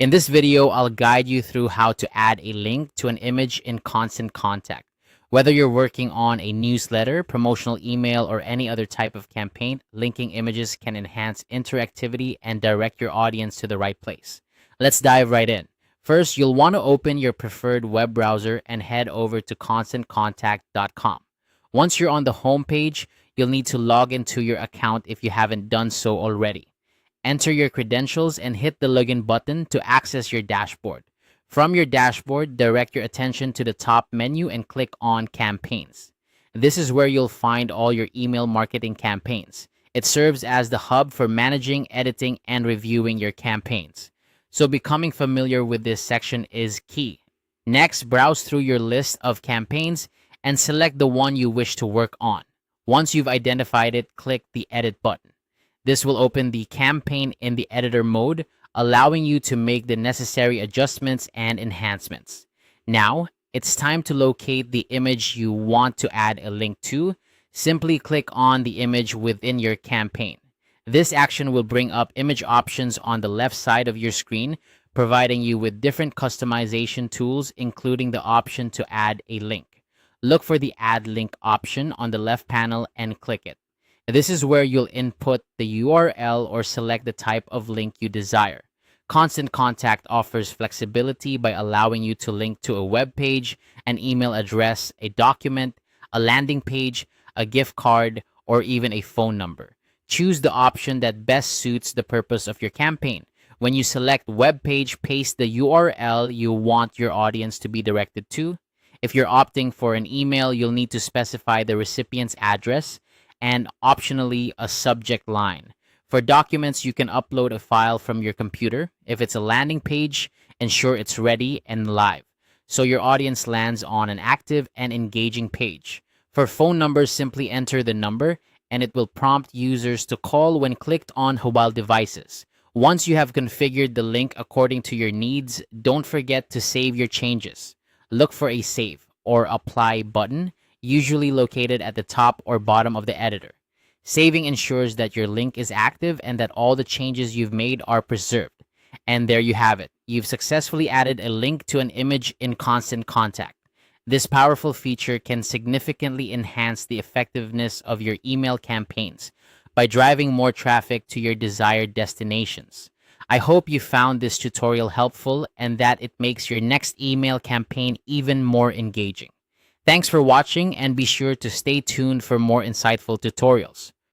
In this video, I'll guide you through how to add a link to an image in Constant Contact. Whether you're working on a newsletter, promotional email, or any other type of campaign, linking images can enhance interactivity and direct your audience to the right place. Let's dive right in. First, you'll want to open your preferred web browser and head over to constantcontact.com. Once you're on the home page, you'll need to log into your account if you haven't done so already. Enter your credentials and hit the login button to access your dashboard. From your dashboard, direct your attention to the top menu and click on Campaigns. This is where you'll find all your email marketing campaigns. It serves as the hub for managing, editing, and reviewing your campaigns. So becoming familiar with this section is key. Next, browse through your list of campaigns and select the one you wish to work on. Once you've identified it, click the Edit button. This will open the campaign in the editor mode, allowing you to make the necessary adjustments and enhancements. Now, it's time to locate the image you want to add a link to. Simply click on the image within your campaign. This action will bring up image options on the left side of your screen, providing you with different customization tools, including the option to add a link. Look for the Add Link option on the left panel and click it. This is where you'll input the URL or select the type of link you desire. Constant Contact offers flexibility by allowing you to link to a web page, an email address, a document, a landing page, a gift card, or even a phone number. Choose the option that best suits the purpose of your campaign. When you select web page, paste the URL you want your audience to be directed to. If you're opting for an email, you'll need to specify the recipient's address and optionally a subject line. For documents, you can upload a file from your computer. If it's a landing page, ensure it's ready and live, so your audience lands on an active and engaging page. For phone numbers, simply enter the number and it will prompt users to call when clicked on mobile devices. Once you have configured the link according to your needs, don't forget to save your changes. Look for a Save or Apply button, usually located at the top or bottom of the editor. Saving ensures that your link is active and that all the changes you've made are preserved. And there you have it. You've successfully added a link to an image in Constant Contact. This powerful feature can significantly enhance the effectiveness of your email campaigns by driving more traffic to your desired destinations. I hope you found this tutorial helpful and that it makes your next email campaign even more engaging. Thanks for watching and be sure to stay tuned for more insightful tutorials.